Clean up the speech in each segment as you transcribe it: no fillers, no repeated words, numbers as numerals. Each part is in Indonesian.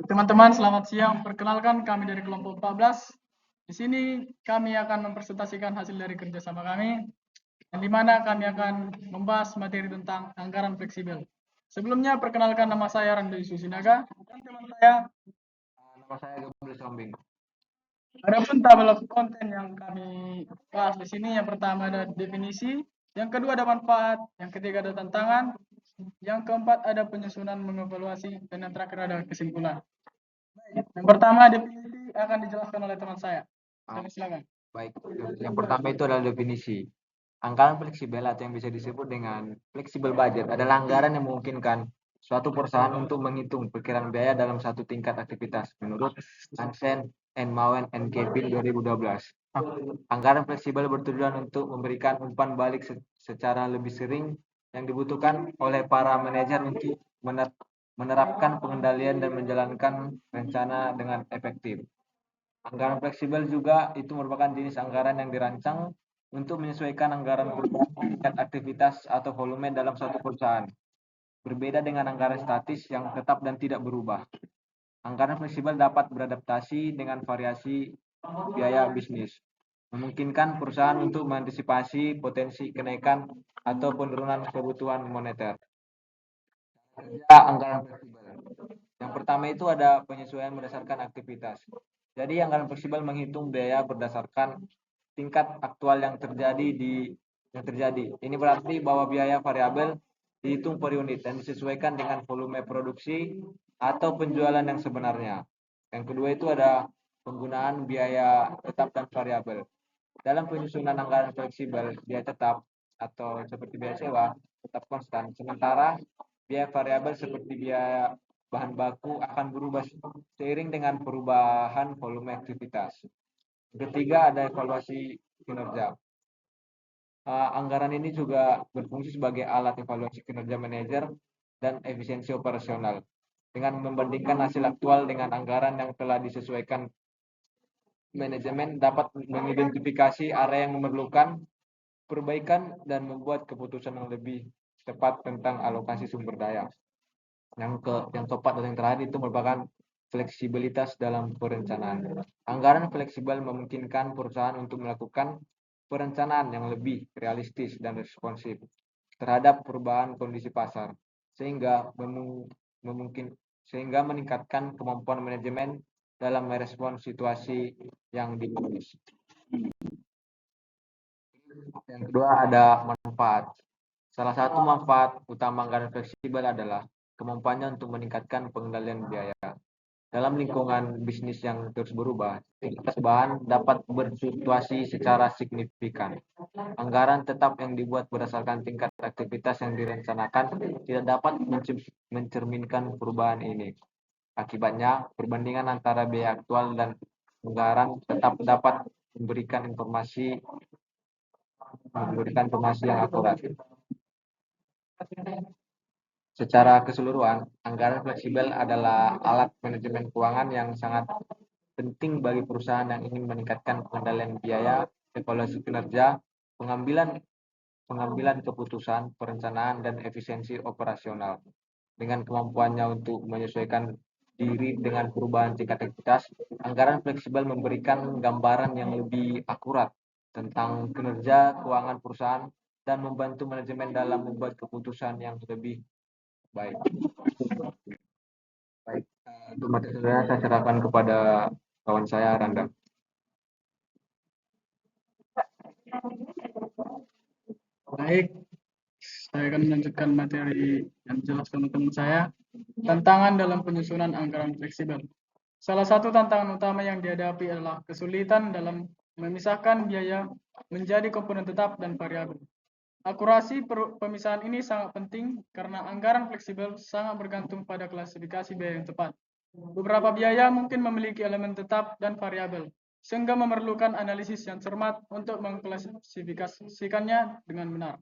Teman-teman, selamat siang. Perkenalkan, kami dari kelompok 14. Di sini kami akan mempresentasikan hasil dari kerjasama kami, yang di mana kami akan membahas materi tentang anggaran fleksibel. Sebelumnya, perkenalkan nama saya Randa Susinaga, dan teman saya. Nama saya Gabriel Sombing. Adapun tabel of konten yang kami bahas di sini, yang pertama ada definisi, yang kedua ada manfaat, yang ketiga ada tantangan, yang keempat ada penyusunan mengevaluasi, dan yang terakhir ada kesimpulan. Yang pertama definisi akan dijelaskan oleh teman saya. Silakan. Baik, yang pertama itu adalah definisi. Anggaran fleksibel atau yang bisa disebut dengan fleksibel budget adalah anggaran yang memungkinkan suatu perusahaan untuk menghitung perkiraan biaya dalam satu tingkat aktivitas menurut Hansen and Mawen and Kevin 2012. Anggaran fleksibel bertujuan untuk memberikan umpan balik secara lebih sering yang dibutuhkan oleh para manajer untuk menerapkan pengendalian dan menjalankan rencana dengan efektif. Anggaran fleksibel juga itu merupakan jenis anggaran yang dirancang untuk menyesuaikan anggaran perusahaan tingkat aktivitas atau volume dalam suatu perusahaan. Berbeda dengan anggaran statis yang tetap dan tidak berubah. Anggaran fleksibel dapat beradaptasi dengan variasi biaya bisnis, memungkinkan perusahaan untuk mengantisipasi potensi kenaikan atau penurunan kebutuhan moneter. Anggaran fleksibel. Yang pertama itu ada penyesuaian berdasarkan aktivitas. Jadi anggaran fleksibel menghitung biaya berdasarkan tingkat aktual yang terjadi. Ini berarti bahwa biaya variabel dihitung per unit dan disesuaikan dengan volume produksi atau penjualan yang sebenarnya. Yang kedua itu ada penggunaan biaya tetap dan variabel. Dalam penyusunan anggaran fleksibel, biaya tetap atau seperti biaya sewa tetap konstan, sementara biaya variabel seperti biaya bahan baku akan berubah seiring dengan perubahan volume aktivitas. Ketiga, ada evaluasi kinerja. Anggaran ini juga berfungsi sebagai alat evaluasi kinerja manajer dan efisiensi operasional. Dengan membandingkan hasil aktual dengan anggaran yang telah disesuaikan, manajemen dapat mengidentifikasi area yang memerlukan perbaikan dan membuat keputusan yang lebih tepat tentang alokasi sumber daya. Yang keempat dan yang terakhir itu merupakan fleksibilitas dalam perencanaan. Anggaran fleksibel memungkinkan perusahaan untuk melakukan perencanaan yang lebih realistis dan responsif terhadap perubahan kondisi pasar, sehingga meningkatkan kemampuan manajemen dalam merespons situasi yang dinamis. Yang kedua ada manfaat. Salah satu manfaat utama anggaran fleksibel adalah kemampuannya untuk meningkatkan pengendalian biaya. Dalam lingkungan bisnis yang terus berubah, aktivitas bahan dapat berfluktuasi secara signifikan. Anggaran tetap yang dibuat berdasarkan tingkat aktivitas yang direncanakan tidak dapat mencerminkan perubahan ini. Akibatnya, perbandingan antara biaya aktual dan anggaran tetap dapat memberikan informasi yang akurat. Secara keseluruhan, anggaran fleksibel adalah alat manajemen keuangan yang sangat penting bagi perusahaan yang ingin meningkatkan pengendalian biaya, evaluasi kinerja, pengambilan keputusan, perencanaan, dan efisiensi operasional. Dengan kemampuannya untuk menyesuaikan diri dengan perubahan tingkat aktivitas, anggaran fleksibel memberikan gambaran yang lebih akurat tentang kinerja keuangan perusahaan dan membantu manajemen dalam membuat keputusan yang lebih baik. Untuk materi saya serahkan kepada kawan saya Randa. Baik, saya akan melanjutkan materi yang dijelaskan oleh teman saya. Tantangan dalam penyusunan anggaran fleksibel. Salah satu tantangan utama yang dihadapi adalah kesulitan dalam memisahkan biaya menjadi komponen tetap dan variabel. Akurasi pemisahan ini sangat penting karena anggaran fleksibel sangat bergantung pada klasifikasi biaya yang tepat. Beberapa biaya mungkin memiliki elemen tetap dan variabel, sehingga memerlukan analisis yang cermat untuk mengklasifikasikannya dengan benar.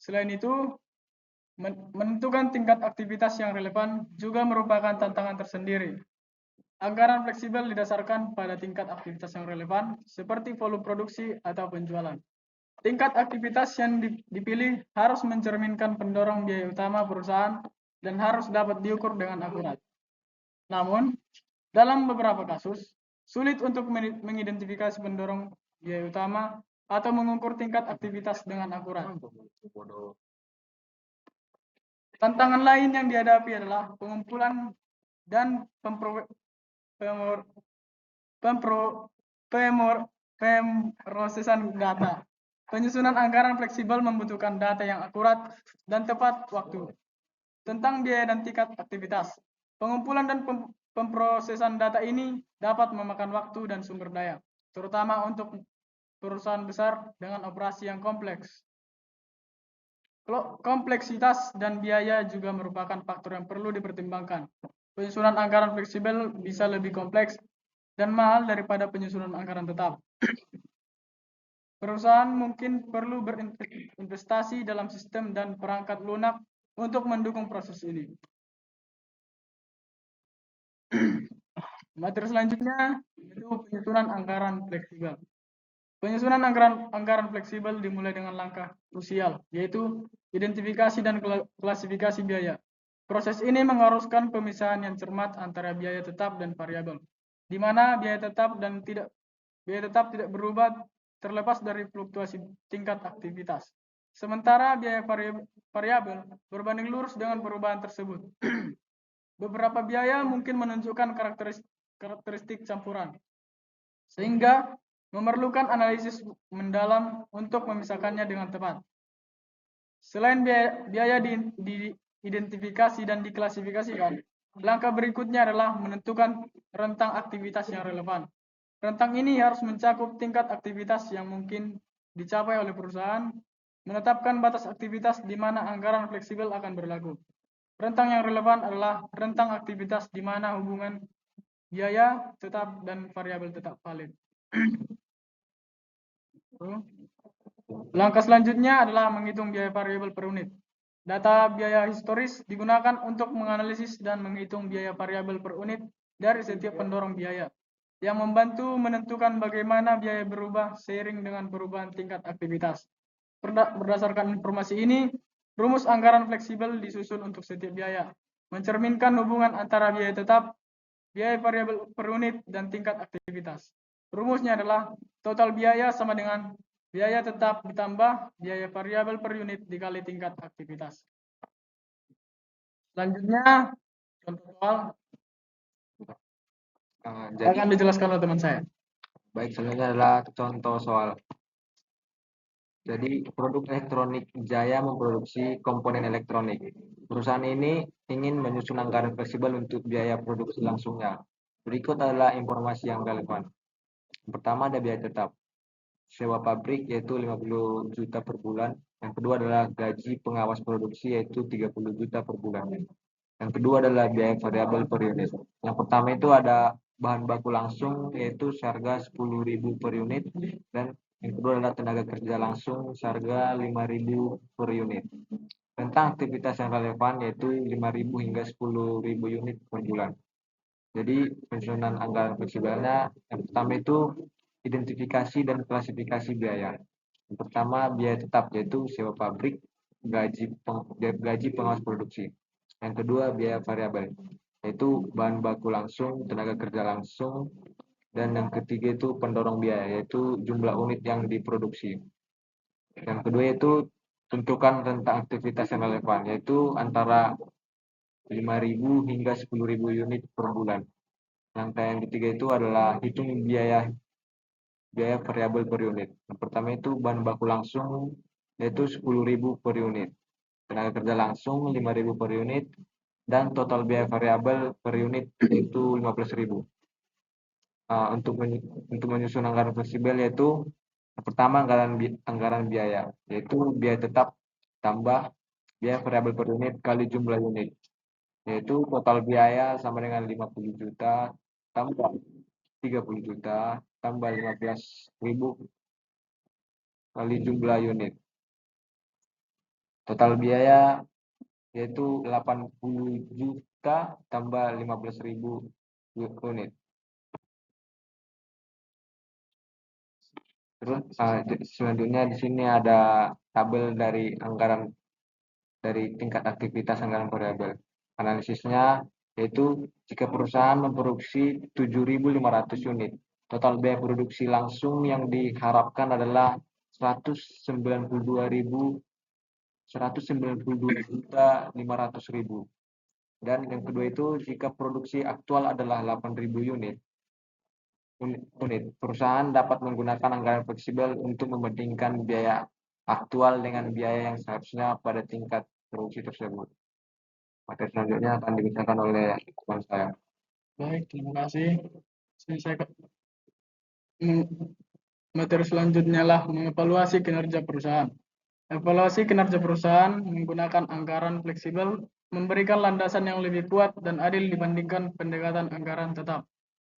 Selain itu, menentukan tingkat aktivitas yang relevan juga merupakan tantangan tersendiri. Anggaran fleksibel didasarkan pada tingkat aktivitas yang relevan, seperti volume produksi atau penjualan. Tingkat aktivitas yang dipilih harus mencerminkan pendorong biaya utama perusahaan dan harus dapat diukur dengan akurat. Namun, dalam beberapa kasus, sulit untuk mengidentifikasi pendorong biaya utama atau mengukur tingkat aktivitas dengan akurat. Tantangan lain yang dihadapi adalah pengumpulan dan pemrosesan data. Penyusunan anggaran fleksibel membutuhkan data yang akurat dan tepat waktu tentang biaya dan tingkat aktivitas. Pengumpulan dan pemrosesan data ini dapat memakan waktu dan sumber daya, terutama untuk perusahaan besar dengan operasi yang kompleks. Kompleksitas dan biaya juga merupakan faktor yang perlu dipertimbangkan. Penyusunan anggaran fleksibel bisa lebih kompleks dan mahal daripada penyusunan anggaran tetap. Perusahaan mungkin perlu berinvestasi dalam sistem dan perangkat lunak untuk mendukung proses ini. Materi selanjutnya itu penyusunan anggaran fleksibel. Penyusunan anggaran fleksibel dimulai dengan langkah krusial, yaitu identifikasi dan klasifikasi biaya. Proses ini mengharuskan pemisahan yang cermat antara biaya tetap dan variabel, di mana biaya tetap tidak berubah terlepas dari fluktuasi tingkat aktivitas. Sementara biaya variabel berbanding lurus dengan perubahan tersebut. Beberapa biaya mungkin menunjukkan karakteristik campuran, sehingga memerlukan analisis mendalam untuk memisahkannya dengan tepat. Selain biaya diidentifikasi dan diklasifikasikan, langkah berikutnya adalah menentukan rentang aktivitas yang relevan. Rentang ini harus mencakup tingkat aktivitas yang mungkin dicapai oleh perusahaan, menetapkan batas aktivitas di mana anggaran fleksibel akan berlaku. Rentang yang relevan adalah rentang aktivitas di mana hubungan biaya tetap dan variabel tetap valid. Langkah selanjutnya adalah menghitung biaya variabel per unit. Data biaya historis digunakan untuk menganalisis dan menghitung biaya variabel per unit dari setiap pendorong biaya, yang membantu menentukan bagaimana biaya berubah seiring dengan perubahan tingkat aktivitas. Berdasarkan informasi ini, rumus anggaran fleksibel disusun untuk setiap biaya, mencerminkan hubungan antara biaya tetap, biaya variabel per unit, dan tingkat aktivitas. Rumusnya adalah total biaya sama dengan biaya tetap ditambah biaya variabel per unit dikali tingkat aktivitas. Selanjutnya, contoh soal akan dijelaskan oleh teman saya. Baik, selanjutnya adalah contoh soal. Jadi, produk elektronik Jaya memproduksi komponen elektronik. Perusahaan ini ingin menyusun anggaran fleksibel untuk biaya produksi langsungnya. Berikut adalah informasi yang relevan. Pertama ada biaya tetap. Sewa pabrik yaitu 50 juta per bulan. Yang kedua adalah gaji pengawas produksi yaitu 30 juta per bulan. Yang kedua adalah biaya variabel per unit. Yang pertama itu ada bahan baku langsung yaitu seharga 10.000 per unit, dan yang kedua adalah tenaga kerja langsung seharga 5.000 per unit. Tentang aktivitas yang relevan yaitu 5.000 hingga 10.000 unit per bulan. Jadi penyusunan anggaran fleksibelnya yang pertama itu identifikasi dan klasifikasi biaya. Yang pertama biaya tetap yaitu sewa pabrik, gaji pengawas produksi. Yang kedua biaya variabel yaitu bahan baku langsung, tenaga kerja langsung, dan yang ketiga itu pendorong biaya yaitu jumlah unit yang diproduksi. Yang kedua itu tentukan rentang aktivitas yang relevan yaitu antara 5.000 hingga 10.000 unit per bulan. Langkah yang ketiga itu adalah hitung biaya variabel per unit. Yang pertama itu bahan baku langsung yaitu 10.000 per unit, tenaga kerja langsung 5.000 per unit, dan total biaya variabel per unit yaitu 15.000. Untuk menyusun anggaran fleksibel yaitu yang pertama anggaran biaya yaitu biaya tetap tambah biaya variabel per unit kali jumlah unit, yaitu total biaya sama dengan 50 juta tambah 30 juta tambah 15.000 kali jumlah unit. Total biaya yaitu 80 juta tambah 15.000 unit. Terus selanjutnya di sini ada tabel dari anggaran dari tingkat aktivitas anggaran variabel. Analisisnya yaitu jika perusahaan memproduksi 7.500 unit, total biaya produksi langsung yang diharapkan adalah 192.500.000. Dan yang kedua itu jika produksi aktual adalah 8.000 unit, perusahaan dapat menggunakan anggaran fleksibel untuk membandingkan biaya aktual dengan biaya yang seharusnya pada tingkat produksi tersebut. Materi selanjutnya akan dibacakan oleh teman saya. Baik, terima kasih. Materi selanjutnya lah mengevaluasi kinerja perusahaan. Evaluasi kinerja perusahaan menggunakan anggaran fleksibel memberikan landasan yang lebih kuat dan adil dibandingkan pendekatan anggaran tetap.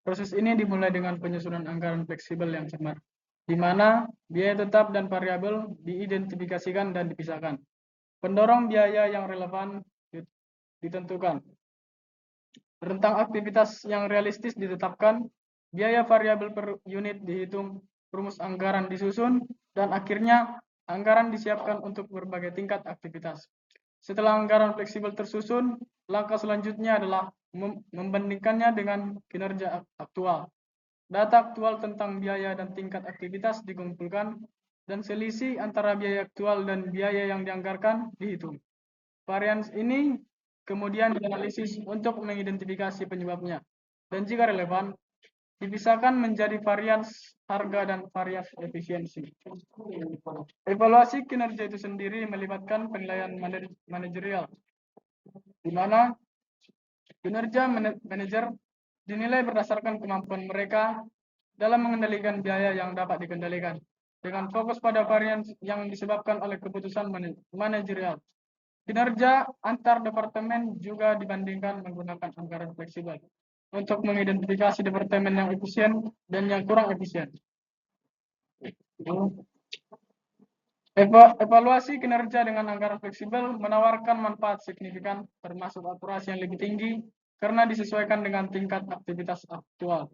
Proses ini dimulai dengan penyusunan anggaran fleksibel yang cermat, di mana biaya tetap dan variabel diidentifikasikan dan dipisahkan. Pendorong biaya yang relevan ditentukan. Rentang aktivitas yang realistis ditetapkan, biaya variabel per unit dihitung, rumus anggaran disusun, dan akhirnya anggaran disiapkan untuk berbagai tingkat aktivitas. Setelah anggaran fleksibel tersusun, langkah selanjutnya adalah membandingkannya dengan kinerja aktual. Data aktual tentang biaya dan tingkat aktivitas dikumpulkan, dan selisih antara biaya aktual dan biaya yang dianggarkan dihitung. Varians ini kemudian dianalisis untuk mengidentifikasi penyebabnya, dan jika relevan, dipisahkan menjadi varians harga dan varians efisiensi. Evaluasi kinerja itu sendiri melibatkan penilaian manajerial, di mana kinerja manajer dinilai berdasarkan kemampuan mereka dalam mengendalikan biaya yang dapat dikendalikan, dengan fokus pada varians yang disebabkan oleh keputusan manajerial. Kinerja antar departemen juga dibandingkan menggunakan anggaran fleksibel untuk mengidentifikasi departemen yang efisien dan yang kurang efisien. Evaluasi kinerja dengan anggaran fleksibel menawarkan manfaat signifikan, termasuk akurasi yang lebih tinggi karena disesuaikan dengan tingkat aktivitas aktual.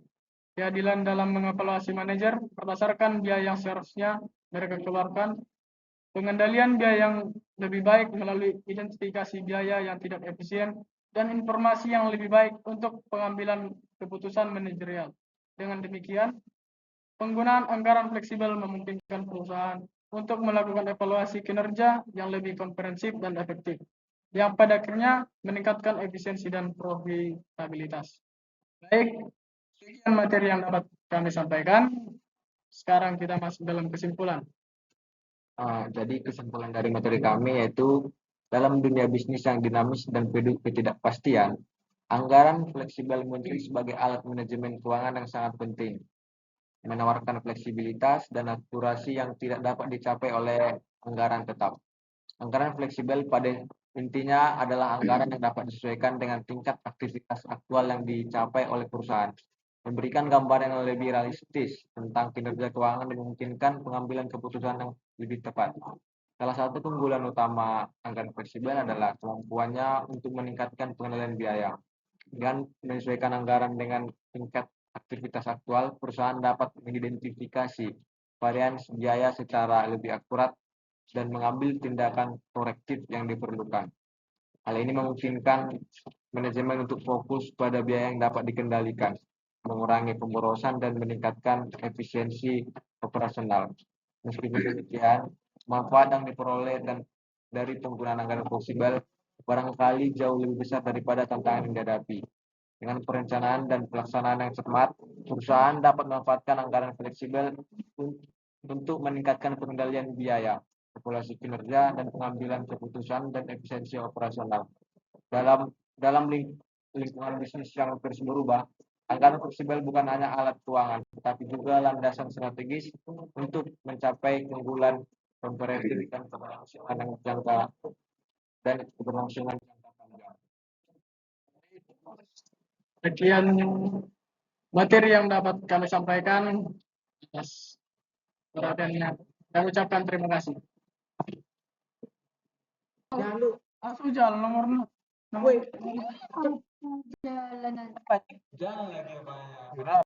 Keadilan dalam mengevaluasi manajer berdasarkan biaya yang seharusnya mereka keluarkan, pengendalian biaya yang lebih baik melalui identifikasi biaya yang tidak efisien, dan informasi yang lebih baik untuk pengambilan keputusan manajerial. Dengan demikian, penggunaan anggaran fleksibel memungkinkan perusahaan untuk melakukan evaluasi kinerja yang lebih komprehensif dan efektif, yang pada akhirnya meningkatkan efisiensi dan profitabilitas. Baik, sekian materi yang dapat kami sampaikan. Sekarang kita masuk dalam kesimpulan. Jadi kesimpulan dari materi kami yaitu dalam dunia bisnis yang dinamis dan penuh ketidakpastian, anggaran fleksibel muncul sebagai alat manajemen keuangan yang sangat penting, menawarkan fleksibilitas dan akurasi yang tidak dapat dicapai oleh anggaran tetap. Anggaran fleksibel pada intinya adalah anggaran yang dapat disesuaikan dengan tingkat aktivitas aktual yang dicapai oleh perusahaan, memberikan gambaran yang lebih realistis tentang kinerja keuangan dan memungkinkan pengambilan keputusan yang lebih tepat. Salah satu keunggulan utama anggaran fleksibel adalah kemampuannya untuk meningkatkan pengendalian biaya. Dengan menyesuaikan anggaran dengan tingkat aktivitas aktual, perusahaan dapat mengidentifikasi varian biaya secara lebih akurat dan mengambil tindakan korektif yang diperlukan. Hal ini memungkinkan manajemen untuk fokus pada biaya yang dapat dikendalikan, mengurangi pemborosan dan meningkatkan efisiensi operasional. Meskipun demikian, manfaat yang diperoleh dari penggunaan anggaran fleksibel barangkali jauh lebih besar daripada tantangan yang dihadapi. Dengan perencanaan dan pelaksanaan yang cermat, perusahaan dapat memanfaatkan anggaran fleksibel untuk meningkatkan pengendalian biaya, evaluasi kinerja, dan pengambilan keputusan dan efisiensi operasional. Dalam lingkungan bisnis yang terus berubah, anggaran fleksibel bukan hanya alat keuangan, tetapi juga landasan strategis untuk mencapai keunggulan kompetitif dan keberlangsungan yang jangka panjang. Sekian materi yang dapat kami sampaikan. Atas perhatiannya, kami ucapkan terima kasih. Langsung jalan nomor. Jalanan. Jalan lagi, Pak.